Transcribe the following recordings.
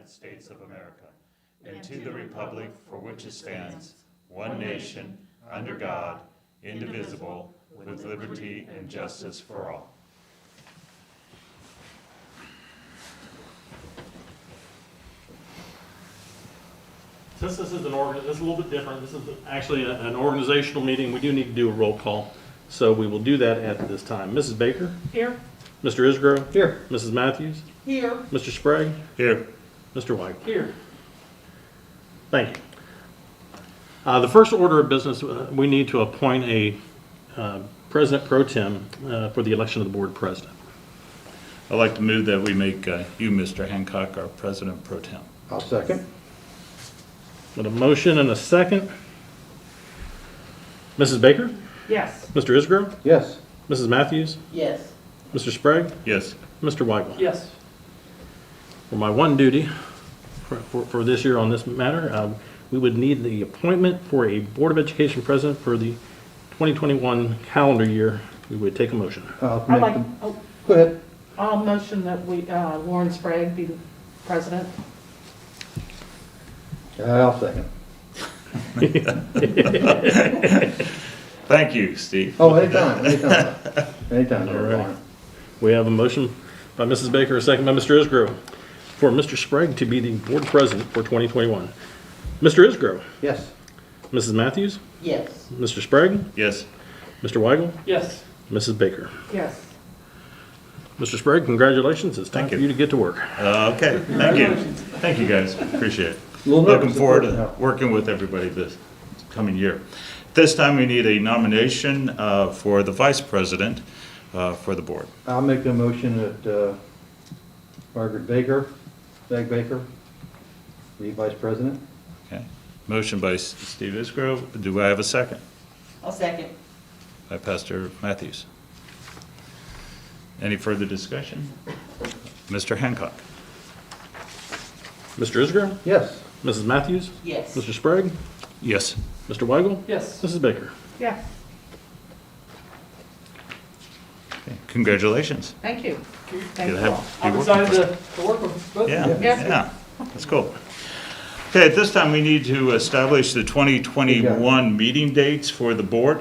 United States of America, and to the republic for which it stands, one nation, under God, indivisible, with liberty and justice for all. Since this is this is a little bit different, this is actually an organizational meeting, we do need to do a roll call. So we will do that at this time. Mrs. Baker? Here. Mr. Isgrove? Here. Mrs. Matthews? Here. Mr. Sprague? Here. Mr. White? Here. Thank you. The first order of business, we need to appoint a President Pro Tem for the election of the Board President. I'd like to move that we make you, Mr. Hancock, our President Pro Tem. I'll second. With a motion and a second. Mrs. Baker? Yes. Mr. Isgrove? Yes. Mrs. Matthews? Yes. Mr. Sprague? Yes. Mr. Weigel? Yes. For my one duty for this year on this matter, we would need the appointment for a Board of Education President for the 2021 calendar year. We would take a motion. I'll I'd make like, the- Go ahead. I'll motion that we, Warren Sprague be the president. I'll second. Thank you, Steve. Oh, anytime. Anytime. All right. We have a motion by Mrs. Baker, a second by Mr. Isgrove, for Mr. Sprague to be the Board President for 2021. Mr. Isgrove? Yes. Mrs. Matthews? Yes. Mr. Sprague? Yes. Mr. Weigel? Yes. Mrs. Baker? Yes. Mr. Sprague, congratulations. It's time Thank for you. you to get to work. Okay, thank you. Thank you, guys. Appreciate it. Little Looking nervous forward at to first, working with everybody this coming year. This time, we need a nomination for the Vice President for the board. I'll make a motion that Margaret Baker, be Vice President. Okay. Motion by Steve Isgrove. Do I have a second? I'll second. By Pastor Matthews. Any further discussion? Mr. Hancock? Mr. Isgrove? Yes. Mrs. Matthews? Yes. Mr. Sprague? Yes. Mr. Weigel? Yes. Mrs. Baker? Yeah. Okay. Congratulations. Thank you. Thank Good you to all. have- I'm be working excited to work with both Yeah, of you. yeah, that's cool. Okay, at this time, we need to establish the 2021 meeting dates for the board.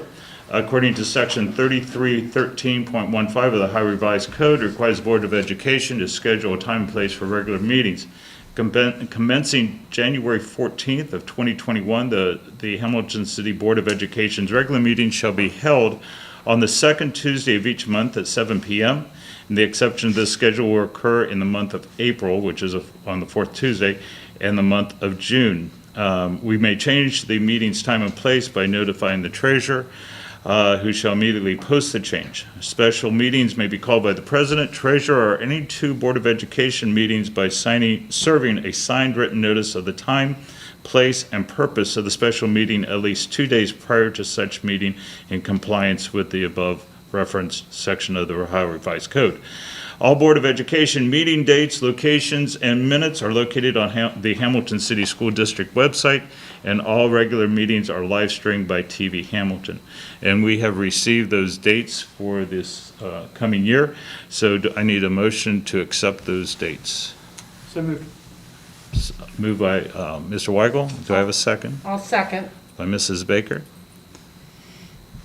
According to section 3313.15 of the High Revised Code, it requires the Board of Education to schedule a time and place for regular meetings. Commencing January 14th of 2021, the Hamilton City Board of Education's regular meeting shall be held on the second Tuesday of each month at 7 p.m. And the exception of this schedule will occur in the month of April, which is on the fourth Tuesday, and the month of June. We may change the meeting's time and place by notifying the treasurer, who shall immediately post the change. Special meetings may be called by the president, treasurer, or any two Board of Education meetings by serving a signed written notice of the time, place, and purpose of the special meeting at least 2 days prior to such meeting in compliance with the above referenced section of the Ohio Revised Code. All Board of Education meeting dates, locations, and minutes are located on the Hamilton City School District website, and all regular meetings are live streamed by TV Hamilton. And we have received those dates for this coming year, so I need a motion to accept those dates. So moved. Moved by Mr. Weigel. Do I have a second? I'll second. By Mrs. Baker.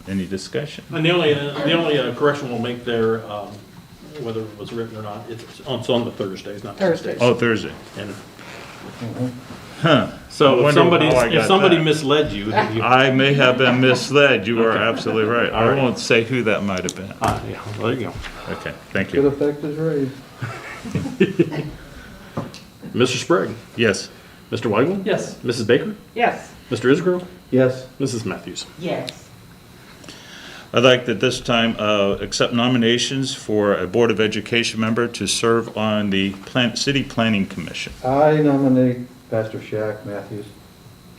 Any discussion? And the only correction we'll make there, whether it was written or not, it's on the Thursdays, not Tuesdays. Oh, Thursday. And Huh. so I if wonder how I if got somebody that. misled you, I may have been misled. You are absolutely right. All I right. won't say who that might have been. yeah, there you go. Okay, thank Good you. effect is raised. Mr. Sprague? Yes. Mr. Weigel? Yes. Mrs. Baker? Yes. Mr. Isgrove? Yes. Mrs. Matthews? Yes. I'd like at this time accept nominations for a Board of Education member to serve on the City Planning Commission. I nominate Pastor Shaq Matthews.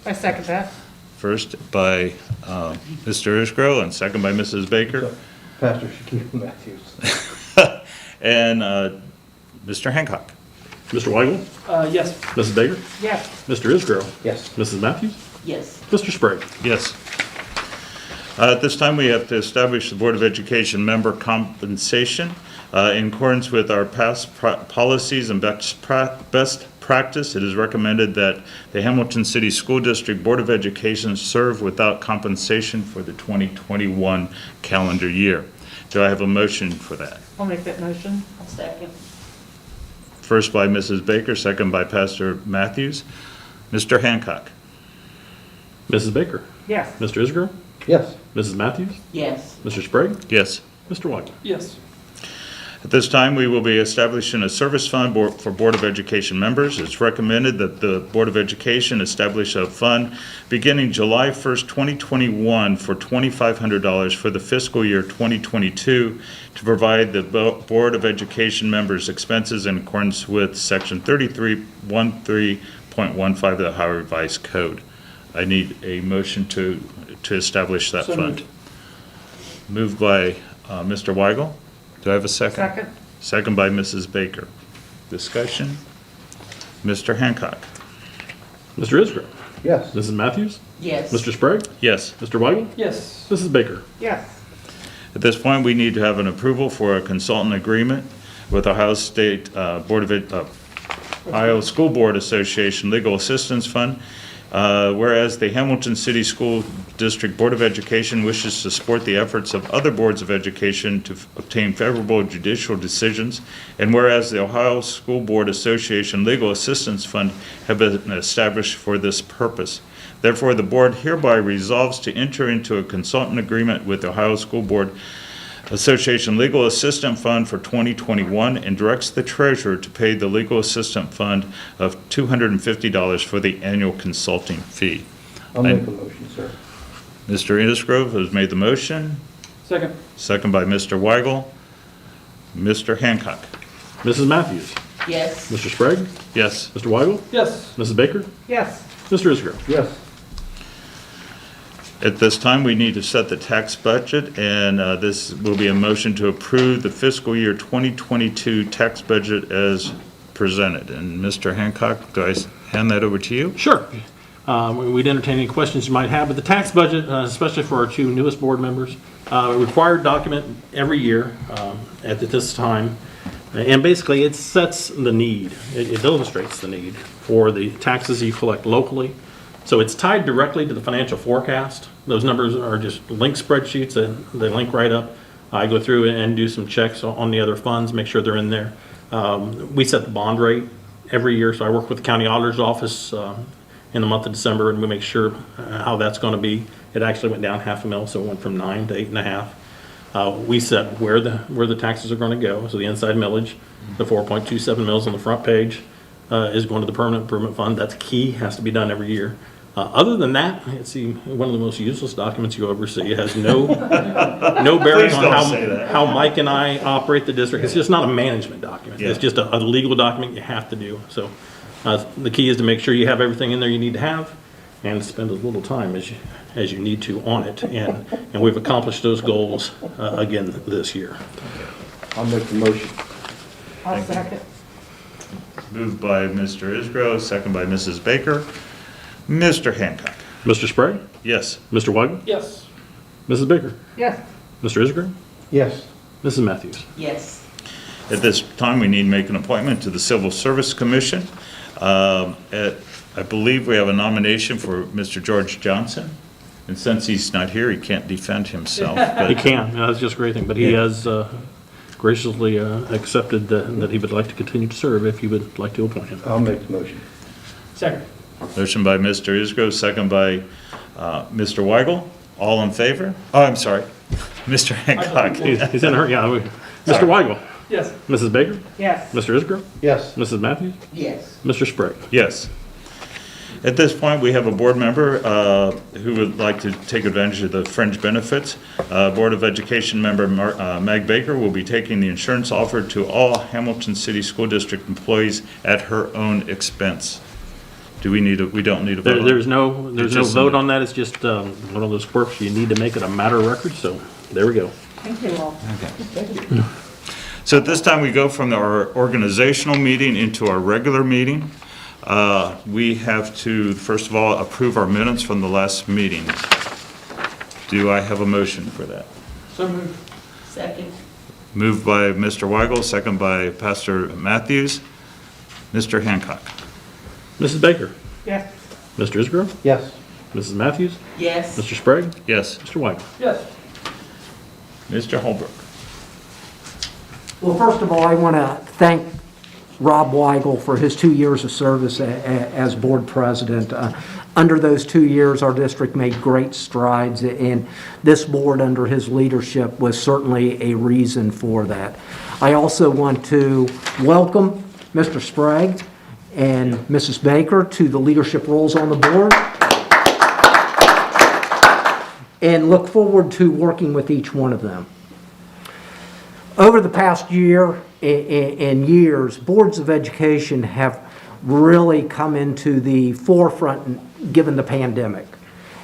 I second that. First by Mr. Isgrove and second by Mrs. Baker. Pastor Shaquille Matthews. And Mr. Hancock. Mr. Weigel? Yes. Mrs. Baker? Yes. Mr. Isgrove? Yes. Mrs. Matthews? Yes. Mr. Sprague? Yes. At this time, we have to establish the Board of Education member compensation in accordance with our past policies and best practice, it is recommended that the Hamilton City School District Board of Education serve without compensation for the 2021 calendar year. Do I have a motion for that? I'll make that motion. I'll second. First by Mrs. Baker, second by Pastor Matthews. Mr. Hancock. Mrs. Baker? Yes. Mr. Isgro? Yes. Mrs. Matthews? Yes. Mr. Sprague? Yes. Mr. Weigel? Yes. At this time, we will be establishing a service fund for Board of Education members. It's recommended that the Board of Education establish a fund beginning July 1st, 2021 for $2,500 for the fiscal year 2022 to provide the Board of Education members' expenses in accordance with Section 3313.15 of the Ohio Revised Code. I need a motion to establish that So fund. moved. Moved by Mr. Weigel. Do I have a second? Second. Second by Mrs. Baker. Discussion? Mr. Hancock? Mr. Isgro? Yes. Mrs. Matthews? Yes. Mr. Sprague? Yes. Mr. Weigel? Yes. Mrs. Baker? Yes. At this point, we need to have an approval for a consultant agreement with Ohio State Ohio School Board Association Legal Assistance Fund. Whereas the Hamilton City School District Board of Education wishes to support the efforts of other boards of education to obtain favorable judicial decisions, and whereas the Ohio School Board Association Legal Assistance Fund have been established for this purpose. Therefore, the board hereby resolves to enter into a consultant agreement with the Ohio School Board Association Legal Assistant Fund for 2021 and directs the treasurer to pay the legal assistant fund of $250 for the annual consulting fee. I'll make a motion, sir. Mr. Indisgrove has made the motion, Second. second by Mr. Weigel. Mr. Hancock? Mrs. Matthews? Yes. Mr. Sprague? Yes. Mr. Weigel? Yes. Mrs. Baker? Yes. Mr. Isgro? Yes. At this time, we need to set the tax budget, and this will be a motion to approve the fiscal year 2022 tax budget as presented. And Mr. Hancock, do I hand that over to you? Sure. We'd entertain any questions you might have, but the tax budget, especially for our two newest board members, a required document every year at this time. And basically, it sets the need, it illustrates the need for the taxes you collect locally. So it's tied directly to the financial forecast. Those numbers are just linked spreadsheets, and they link right up. I go through and do some checks on the other funds, make sure they're in there. We set the bond rate every year, so I work with the county auditor's office in the month of December, and we make sure how that's going to be. It actually went down half a mil, so it went from 9 to 8.5. We set where the taxes are going to go. So the inside millage, the 4.27 mils on the front page, is going to the permanent improvement fund. That's key, has to be done every year. Other than that, it's one of the most useless documents you'll ever see. It has no bearing Please on don't say that. how Mike and I operate the district. It's just not a management document. Yeah. It's just a legal document you have to do. So the key is to make sure you have everything in there you need to have, and spend as little time as you need to on it. And we've accomplished those goals again this year. I'll make the motion. I'll second. Moved by Mr. Isgro, second by Mrs. Baker. Mr. Hancock? Mr. Sprague? Yes. Mr. Weigel? Yes. Mrs. Baker? Yes. Mr. Isgro? Yes. Mrs. Matthews? Yes. At this time, we need to make an appointment to the Civil Service Commission. I believe we have a nomination for Mr. George Johnson, and since he's not here, he can't defend himself. He But can, that's just a great thing, but he Yeah. has graciously accepted that he would like to continue to serve if you would like to appoint him. I'll make the motion. Second. motion by Mr. Isgro, second by Mr. Weigel. All in favor? Oh, I'm sorry, Mr. Hancock. He's in a hurry, yeah. Mr. Weigel? Yes. Mrs. Baker? Yes. Mr. Isgro? Yes. Mrs. Matthews? Yes. Mr. Sprague? Yes. At this point, we have a board member who would like to take advantage of the fringe benefits. Board of Education member Meg Baker will be taking the insurance offered to all Hamilton City School District employees at her own expense. Do we need we don't need a vote? There's no It's just vote on that, it's just one of those quirks, you need to make it a matter of record, so there we go. Thank you all. So at this time, we go from our organizational meeting into our regular meeting. We have to, first of all, approve our minutes from the last meeting. Do I have a motion for that? So moved. Second. Moved by Mr. Weigel, second by Pastor Matthews. Mr. Hancock? Mrs. Baker, Yes. Mr. Isgro, Yes. Mrs. Matthews, Yes. Mr. Sprague, Yes. Mr. Weigel. Yes. Mr. Holbrook. Well, first of all, I want to thank Rob Weigel for his 2 years of service as board president. Under those 2 years, our district made great strides, and this board under his leadership was certainly a reason for that. I also want to welcome Mr. Sprague and Mrs. Baker to the leadership roles on the board, and look forward to working with each one of them. Over the past year and years, boards of education have really come into the forefront given the pandemic.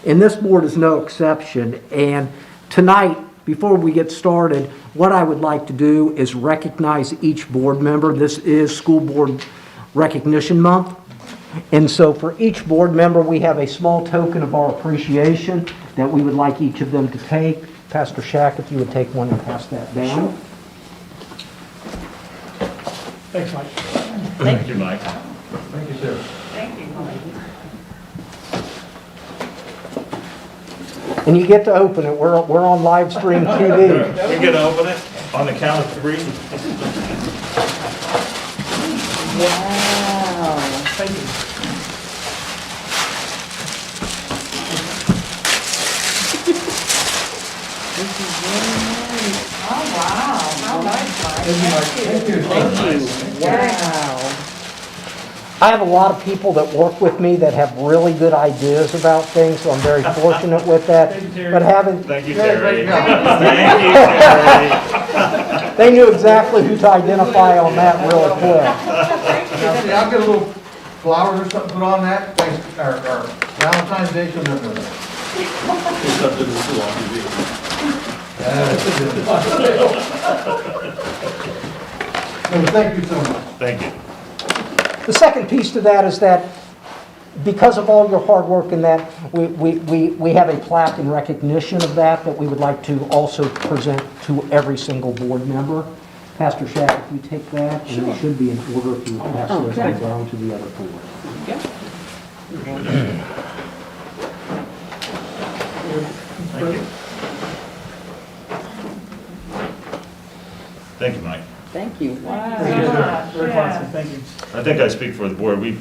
And this board is no exception. And tonight, before we get started, what I would like to do is recognize each board member. This is School Board Recognition Month. And so for each board member, we have a small token of our appreciation that we would like each of them to take. Pastor Shack, if you would take one and pass that down. Thanks, Mike. Thank you, Mike. Thank you, sir. Thank you, Mike. And you get to open it. We're on live stream TV. We can open it on the count of 3. Wow. Thank you. This is very nice. Oh, wow. How nice, Mike. Thank you, Mike. Thank you. Wow. I have a lot of people that work with me that have really good ideas about things, so I'm very fortunate with that. Thank you, Terry. But having, Thank you, Yeah, Terry. great job. Thank you, Terry. they knew exactly who to identify on that really quick. Now, see, I'll get a little flowers or something put on that, thanks, our Valentine's Day, she'll never know. Thank you so much. Thank you. The second piece to that is that because of all your hard work in that, we have a plaque in recognition of that we would like to also present to every single board member. Pastor Shack, if you take that, and it should be in order if you would pass those Okay. down to the other board. Thank you. Thank you, Mike. Thank you. Wow. Thank you, sir. Very classy, thank you. I think I speak for the board. We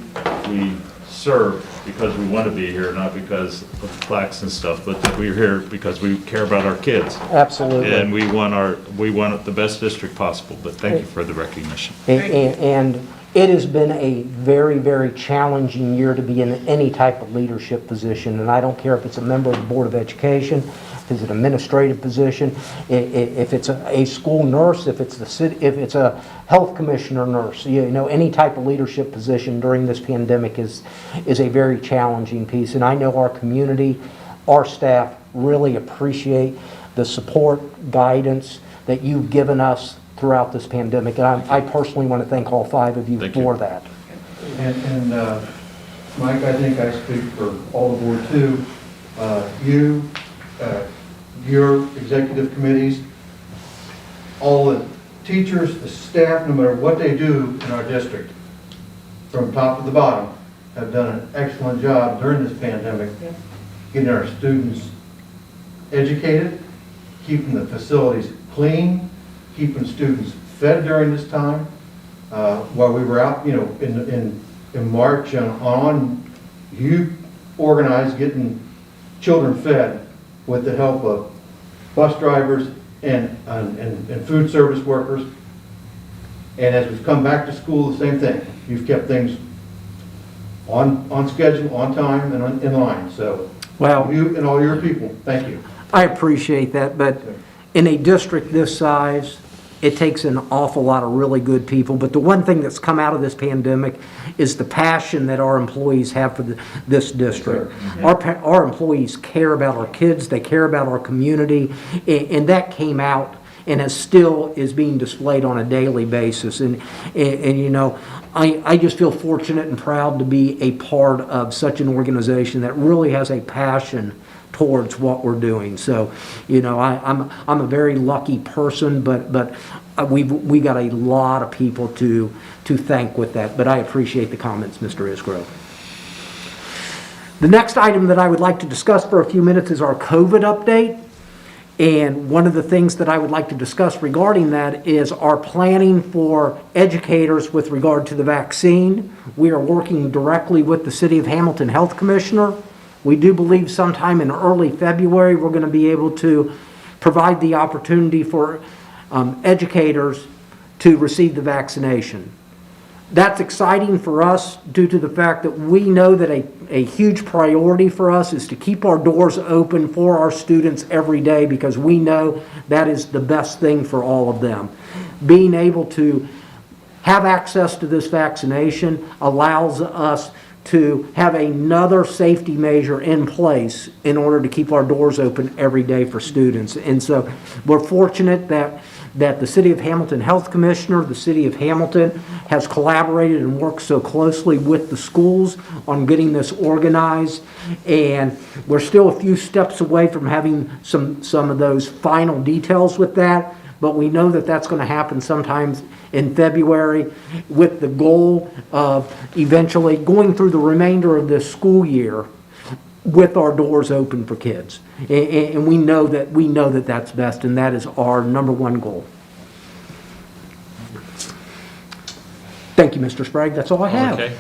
serve because we want to be here, not because of plaques and stuff, but that we're here because we care about our kids. Absolutely. And we want the best district possible, but thank you for the recognition. And it has been a very, very challenging year to be in any type of leadership position, and I don't care if it's a member of the Board of Education, if it's an administrative position, if it's a school nurse, if it's a health commissioner nurse, any type of leadership position during this pandemic is a very challenging piece. And I know our community, our staff really appreciate the support, guidance that you've given us throughout this pandemic. And I personally want to thank all 5 of you Thank you. for that. And Mike, I think I speak for all the board too. Your executive committees, all the teachers, the staff, no matter what they do in our district, from top to the bottom, have done an excellent job during this pandemic, getting our students educated, keeping the facilities clean, keeping students fed during this time. While we were out, in March and on, you organized getting children fed with the help of bus drivers and food service workers. And as we've come back to school, the same thing. You've kept things on schedule, on time, and in line. So, Well, you and all your people, thank you. I appreciate that, but in a district this size, it takes an awful lot of really good people. But the one thing that's come out of this pandemic is the passion that our employees have for this district. Our employees care about our kids, they care about our community, and that came out and still is being displayed on a daily basis. And I just feel fortunate and proud to be a part of such an organization that really has a passion towards what we're doing. So, I'm a very lucky person, but we got a lot of people to thank with that. But I appreciate the comments, Mr. Isgrove. The next item that I would like to discuss for a few minutes is our COVID update. And one of the things that I would like to discuss regarding that is our planning for educators with regard to the vaccine. We are working directly with the City of Hamilton Health Commissioner. We do believe sometime in early February, we're going to be able to provide the opportunity for educators to receive the vaccination. That's exciting for us due to the fact that we know that a huge priority for us is to keep our doors open for our students every day, because we know that is the best thing for all of them. Being able to have access to this vaccination allows us to have another safety measure in place in order to keep our doors open every day for students. And so we're fortunate that the City of Hamilton Health Commissioner, the City of Hamilton, has collaborated and worked so closely with the schools on getting this organized. And we're still a few steps away from having some of those final details with that, but we know that that's going to happen sometimes in February, with the goal of eventually going through the remainder of this school year with our doors open for kids. And we know that that's best, and that is our number one goal. Thank you, Mr. Sprague. That's all I have. Okay.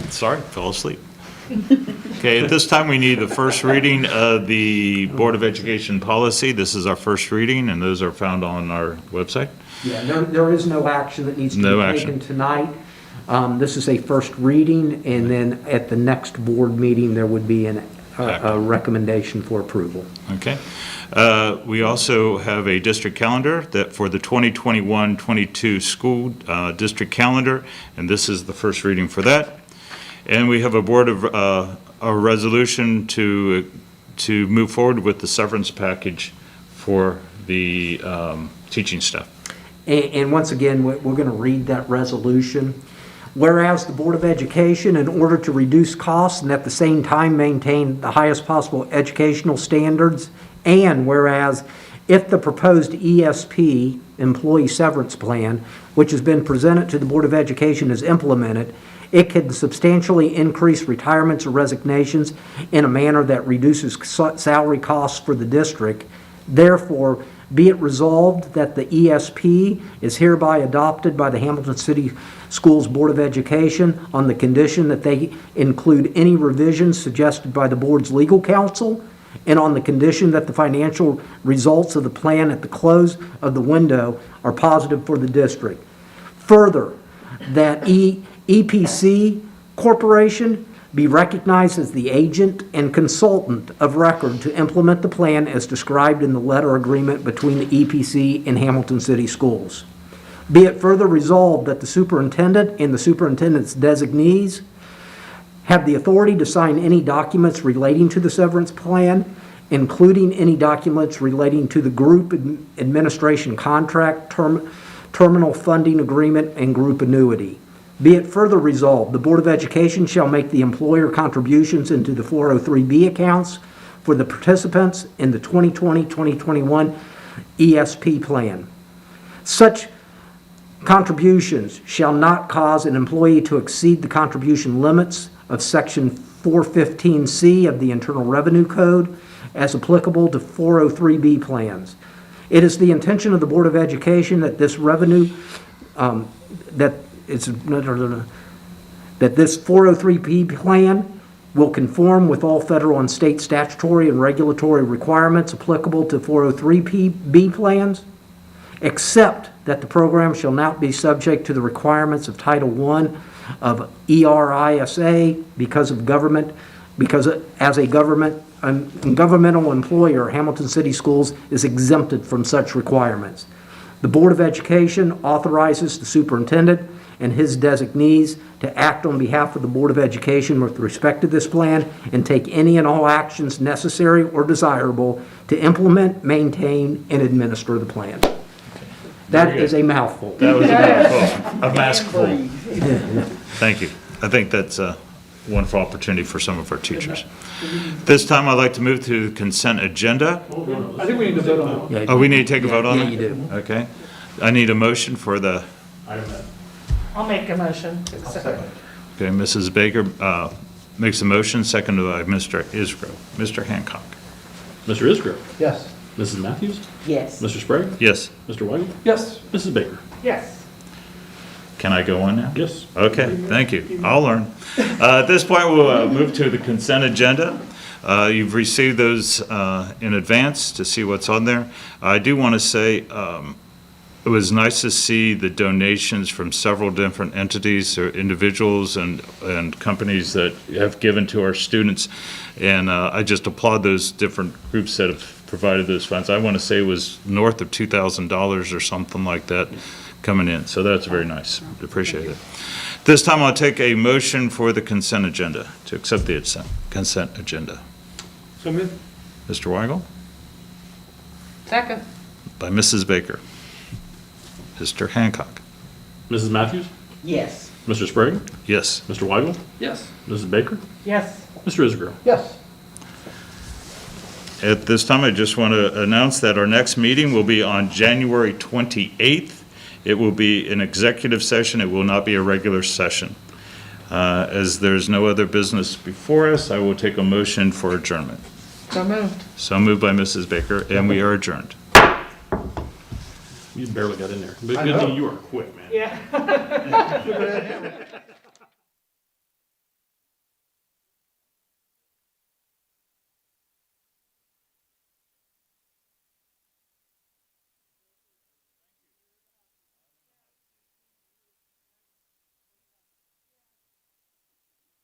Sorry, fell asleep. Okay, at this time, we need the first reading of the Board of Education policy. This is our first reading, and those are found on our website. Yeah, there is no action that needs to No be action. taken tonight. This is a first reading, and then at the next board meeting, there would be a recommendation for approval. Okay. We also have a district calendar that for the 2021-22 school district calendar, and this is the first reading for that. And we have a board of a resolution to move forward with the severance package for the teaching staff. And once again, we're going to read that resolution. Whereas the Board of Education, in order to reduce costs and at the same time maintain the highest possible educational standards, and whereas if the proposed ESP, employee severance plan, which has been presented to the Board of Education is implemented, it can substantially increase retirements or resignations in a manner that reduces salary costs for the district. Therefore, be it resolved that the ESP is hereby adopted by the Hamilton City Schools Board of Education on the condition that they include any revisions suggested by the board's legal counsel, and on the condition that the financial results of the plan at the close of the window are positive for the district. Further, that EPC Corporation be recognized as the agent and consultant of record to implement the plan as described in the letter agreement between the EPC and Hamilton City Schools. Be it further resolved that the superintendent and the superintendent's designees have the authority to sign any documents relating to the severance plan, including any documents relating to the group administration contract, terminal funding agreement, and group annuity. Be it further resolved, the Board of Education shall make the employer contributions into the 403B accounts for the participants in the 2020-2021 ESP plan. Such contributions shall not cause an employee to exceed the contribution limits of Section 415C of the Internal Revenue Code as applicable to 403B plans. It is the intention of the Board of Education that this revenue, that this 403B plan will conform with all federal and state statutory and regulatory requirements applicable to 403B plans, except that the program shall not be subject to the requirements of Title I of ERISA because as a governmental employer, Hamilton City Schools is exempted from such requirements. The Board of Education authorizes the superintendent and his designees to act on behalf of the Board of Education with respect to this plan and take any and all actions necessary or desirable to implement, maintain, and administer the plan. That Very good. is a mouthful. That was a mouthful. Thank you. I think that's a wonderful opportunity for some of our teachers. This time, I'd like to move to the consent agenda. I think we need to vote on it. Yeah, Oh, we need to take a vote on it? Yeah, you do. Okay. I need a motion for the, I'll make a motion to accept. okay, Mrs. Baker makes a motion, seconded by Mr. Isgro. Mr. Hancock? Mr. Isgro? Yes. Mrs. Matthews? Yes. Mr. Sprague? Yes. Mr. Weigel? Yes. Mrs. Baker? Yes. Can I go on now? Yes. Okay, thank you. I'll learn. At this point, we'll move to the consent agenda. You've received those in advance to see what's on there. I do want to say it was nice to see the donations from several different entities or individuals and companies that have given to our students. And I just applaud those different groups that have provided those funds. I want to say it was north of $2,000 or something like that coming in. So that's very nice. Appreciate it. This time I'll take a motion for the consent agenda, to accept the consent agenda. So moved. Mr. Weigel? Second. By Mrs. Baker. Mr. Hancock? Mrs. Matthews? Yes. Mr. Sprague? Yes. Mr. Weigel? Yes. Mrs. Baker? Yes. Mr. Isgro? Yes. At this time, I just want to announce that our next meeting will be on January 28th. It will be an executive session. It will not be a regular session. As there's no other business before us, I will take a motion for adjournment. So moved. So moved by Mrs. Baker, and we are adjourned. You barely got in there. But I good know. thing you are quick, man. Yeah.